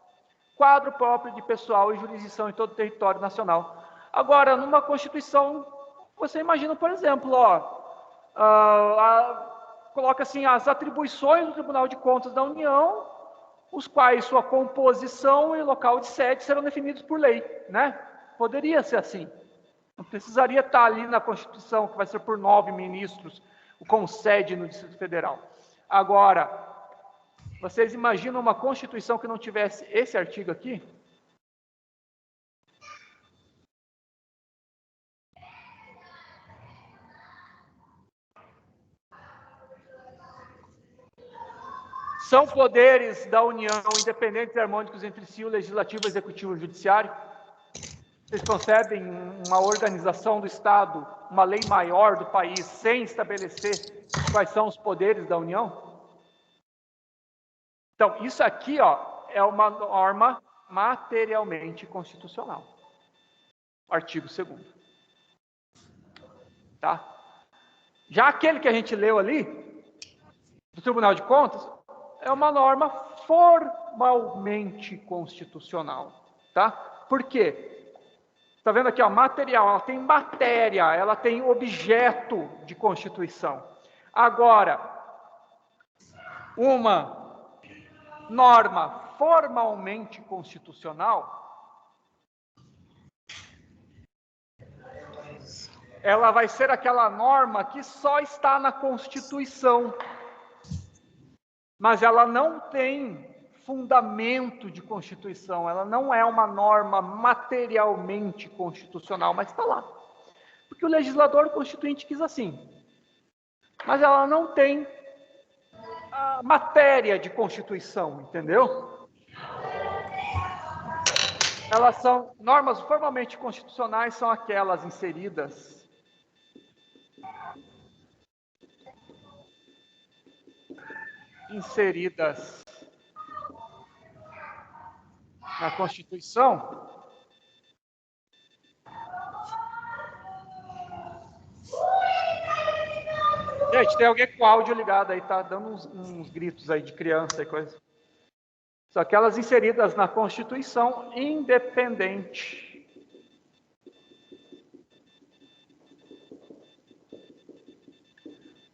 quadro próprio de pessoal e jurisdição em todo o território nacional. Agora, numa Constituição, você imagina, por exemplo, coloca assim, as atribuições do Tribunal de Contas da União, os quais sua composição e local de sede serão definidos por lei, né? Poderia ser assim. Não precisaria estar ali na Constituição, que vai ser por 9 ministros, com sede no Distrito Federal. Agora, Vocês imaginam uma Constituição que não tivesse esse artigo aqui? São poderes da União independentes e harmônicos entre si, o Legislativo, o Executivo e o Judiciário? Vocês concebem uma organização do Estado, uma lei maior do país, sem estabelecer quais são os poderes da União? Então, isso aqui, ó, é uma norma materialmente constitucional. Artigo 2º. Tá? Já aquele que a gente leu ali, do Tribunal de Contas, é uma norma formalmente constitucional. Tá? Por quê? Está vendo aqui, ó, material, ela tem matéria, ela tem objeto de Constituição. Agora, uma norma formalmente constitucional, ela vai ser aquela norma que só está na Constituição, mas ela não tem fundamento de Constituição, ela não é uma norma materialmente constitucional, mas está lá. Porque o legislador constituinte quis assim. Mas ela não tem a matéria de Constituição, entendeu? Elas são, normas formalmente constitucionais são aquelas inseridas na Constituição, gente, tem alguém com o áudio ligado aí, tá dando uns gritos aí de criança e coisa. São aquelas inseridas na Constituição, independente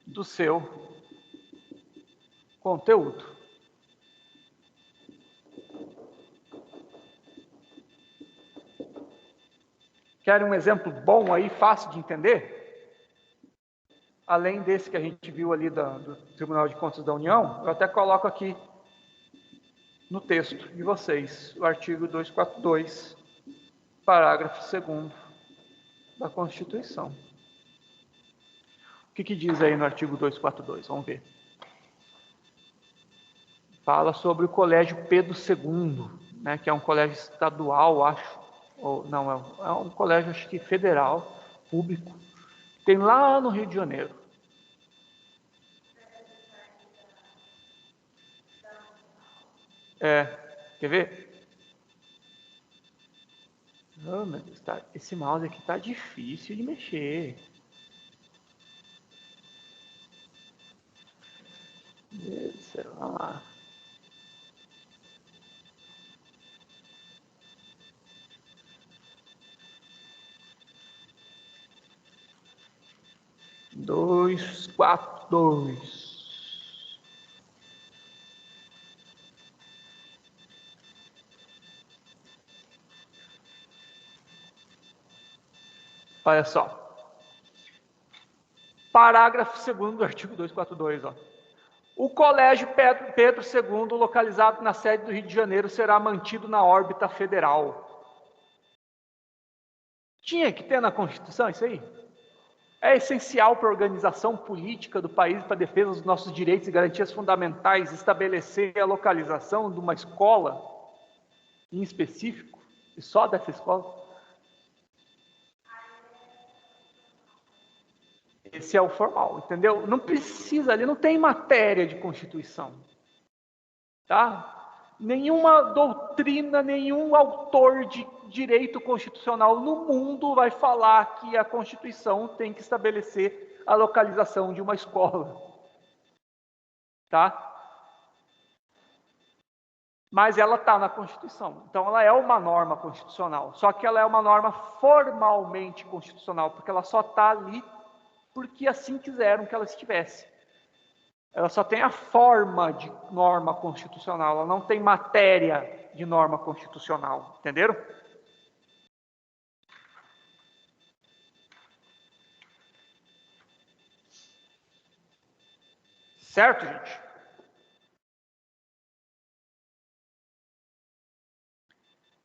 do seu conteúdo. Querem um exemplo bom aí, fácil de entender? Além desse que a gente viu ali do Tribunal de Contas da União, eu até coloco aqui no texto de vocês, o artigo 242, parágrafo 2º da Constituição. O que diz aí no artigo 242? Vamos ver. Fala sobre o Colégio Pedro II, né, que é um colégio estadual, acho. Ou não, é um colégio, acho que federal, público. Tem lá no Rio de Janeiro. Quer ver? Oh, meu Deus, esse mouse aqui tá difícil de mexer. Meu Deus do céu, vamos lá. Dois, quatro, dois. Olha só. Parágrafo 2º do artigo 242, ó. O Colégio Pedro II, localizado na sede do Rio de Janeiro, será mantido na órbita federal. Tinha que ter na Constituição isso aí? É essencial para a organização política do país, para a defesa dos nossos direitos e garantias fundamentais, estabelecer a localização de uma escola em específico, e só dessa escola? Esse é o formal, entendeu? Não precisa, ali não tem matéria de Constituição. Tá? Nenhuma doutrina, nenhum autor de direito constitucional no mundo vai falar que a Constituição tem que estabelecer a localização de uma escola. Tá? Mas ela está na Constituição. Então, ela é uma norma constitucional. Só que ela é uma norma formalmente constitucional, porque ela só está ali porque assim quiseram que ela estivesse. Ela só tem a forma de norma constitucional, ela não tem matéria de norma constitucional. Entenderam? Certo, gente?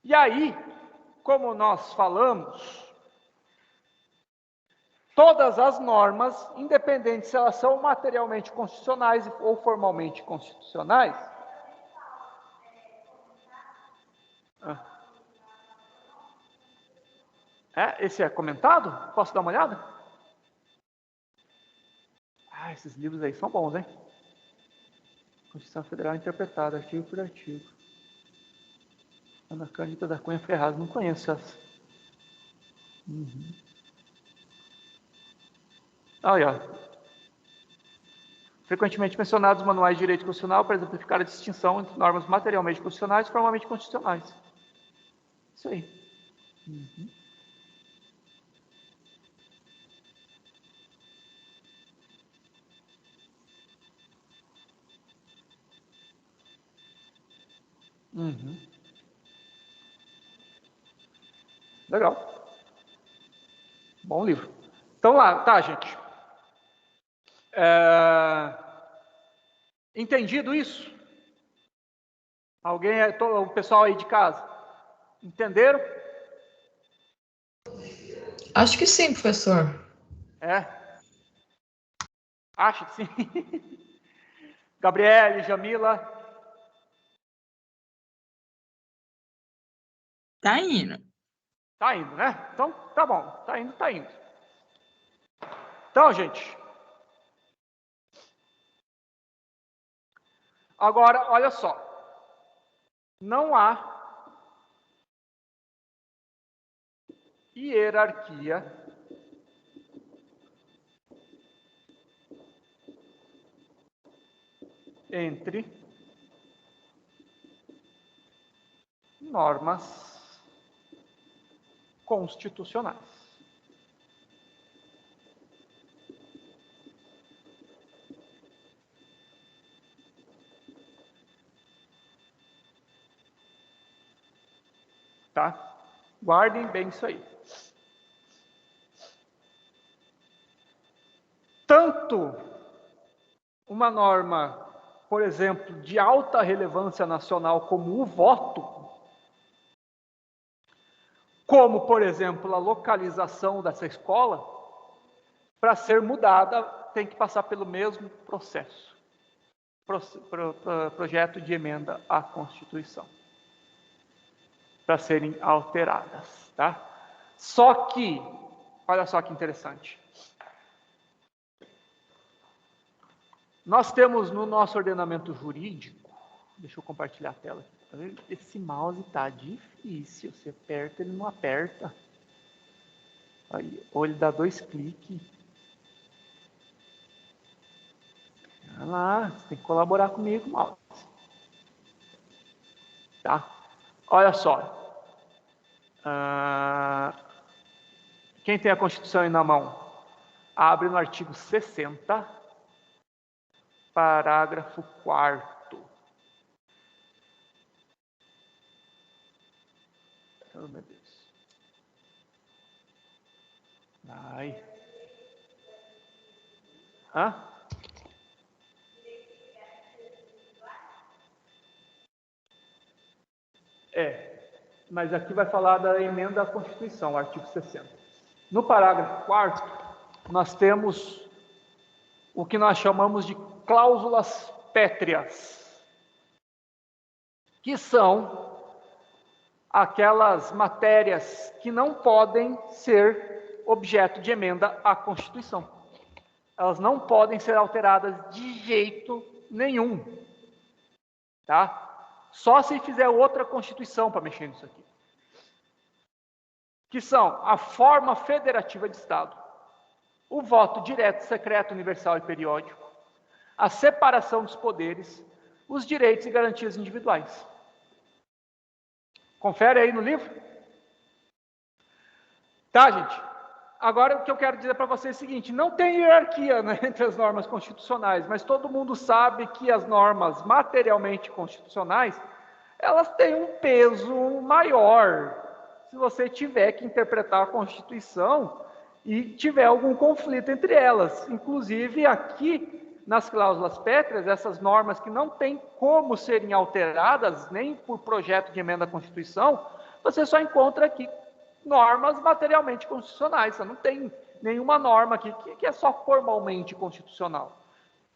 E aí, como nós falamos, todas as normas, independente se elas são materialmente constitucionais ou formalmente constitucionais, esse é comentado? Posso dar uma olhada? Esses livros aí são bons, hein? Constituição Federal interpretada, artigo por artigo. Ana Cândida da Cunha Ferraz, não conheço essa. Aí, ó. Frequentemente mencionados os manuais de direito constitucional para exemplificar a distinção entre normas materialmente constitucionais e formalmente constitucionais. Isso aí. Legal. Bom livro. Então lá, tá, gente. Entendido isso? Alguém, o pessoal aí de casa, entenderam? Acho que sim, professor. Acho que sim. Gabriele, Jamila. Tá indo. Tá indo, né? Então, tá bom. Tá indo, tá indo. Então, gente. Agora, olha só. Não há hierarquia entre normas constitucionais. Tá? Guardem bem isso aí. Tanto uma norma, por exemplo, de alta relevância nacional como o voto, como, por exemplo, a localização dessa escola, para ser mudada, tem que passar pelo mesmo processo. Projeto de emenda à Constituição. Para serem alteradas, tá? Só que, olha só que interessante. Nós temos no nosso ordenamento jurídico, deixa eu compartilhar a tela aqui. Esse mouse tá difícil, você aperta, ele não aperta. Aí, ou ele dá 2 cliques. Olha lá, você tem que colaborar comigo, mouse. Tá? Olha só. Quem tem a Constituição aí na mão, abre no artigo 60, parágrafo 4º. Oh, meu Deus. Ai. Mas aqui vai falar da emenda à Constituição, artigo 60. No parágrafo 4º, nós temos o que nós chamamos de cláusulas pétreas, que são aquelas matérias que não podem ser objeto de emenda à Constituição. Elas não podem ser alteradas de jeito nenhum. Tá? Só se fizer outra Constituição para mexer nisso aqui. Que são a forma federativa de Estado, o voto direto, secreto, universal e periódico, a separação dos poderes, os direitos e garantias individuais. Confere aí no livro. Tá, gente? Agora, o que eu quero dizer para vocês é o seguinte, não tem hierarquia, né, entre as normas constitucionais, mas todo mundo sabe que as normas materialmente constitucionais, elas têm um peso maior se você tiver que interpretar a Constituição e tiver algum conflito entre elas. Inclusive, aqui, nas cláusulas pétreas, essas normas que não têm como serem alteradas, nem por projeto de emenda à Constituição, você só encontra aqui normas materialmente constitucionais. Você não tem nenhuma norma aqui que é só formalmente constitucional.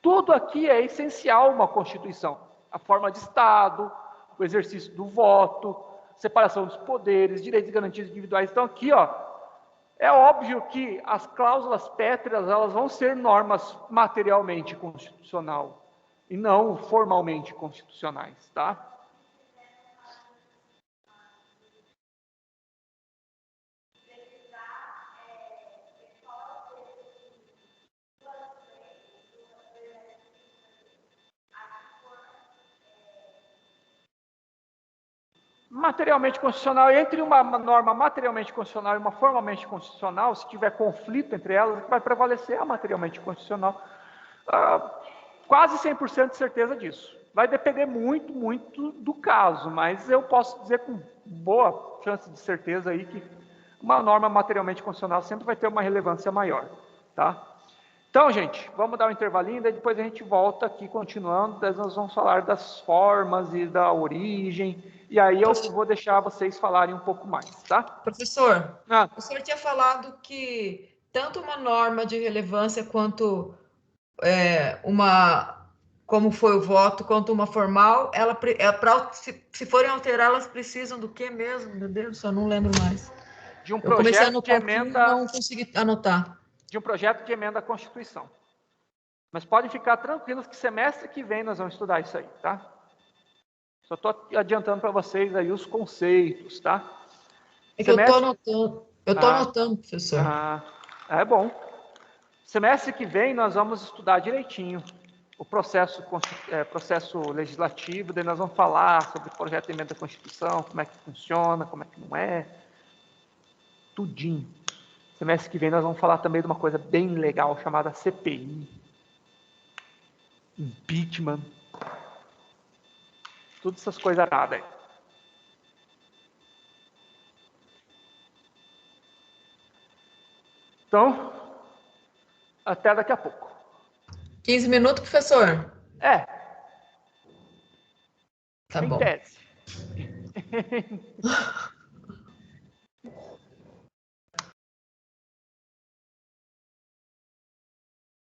Tudo aqui é essencial uma Constituição. A forma de Estado, o exercício do voto, separação dos poderes, direitos e garantias individuais. Então aqui, ó, é óbvio que as cláusulas pétreas elas vão ser normas materialmente constitucional e não formalmente constitucionais, tá? Materialmente constitucional, entre uma norma materialmente constitucional e uma formalmente constitucional, se tiver conflito entre elas, vai prevalecer a materialmente constitucional. Quase 100% de certeza disso. Vai depender muito, muito do caso, mas eu posso dizer com boa chance de certeza aí que uma norma materialmente constitucional sempre vai ter uma relevância maior, tá? Então, gente, vamos dar um intervalinho, daí depois a gente volta aqui continuando, daí nós vamos falar das formas e da origem, e aí eu vou deixar vocês falarem um pouco mais, tá? Professor, o senhor tinha falado que tanto uma norma de relevância quanto como foi o voto, quanto uma formal, se forem alterar, elas precisam do quê mesmo? Meu Deus, eu não lembro mais. De um Eu comecei a projeto de anotar aqui e emenda, não consegui anotar. de um projeto de emenda à Constituição. Mas podem ficar tranquilos que semestre que vem nós vamos estudar isso aí, tá? Só estou adiantando para vocês aí os conceitos, tá? É que eu estou anotando. Eu estou anotando, professor. É bom. Semestre que vem nós vamos estudar direitinho o processo legislativo, daí nós vamos falar sobre o projeto de emenda à Constituição, como é que funciona, como é que não é, tudinho. Semestre que vem nós vamos falar também de uma coisa bem legal chamada CPI, impeachment, todas essas coisas aradas aí. Então, até daqui a pouco. 15 minutos, professor? Tá bom. Tese.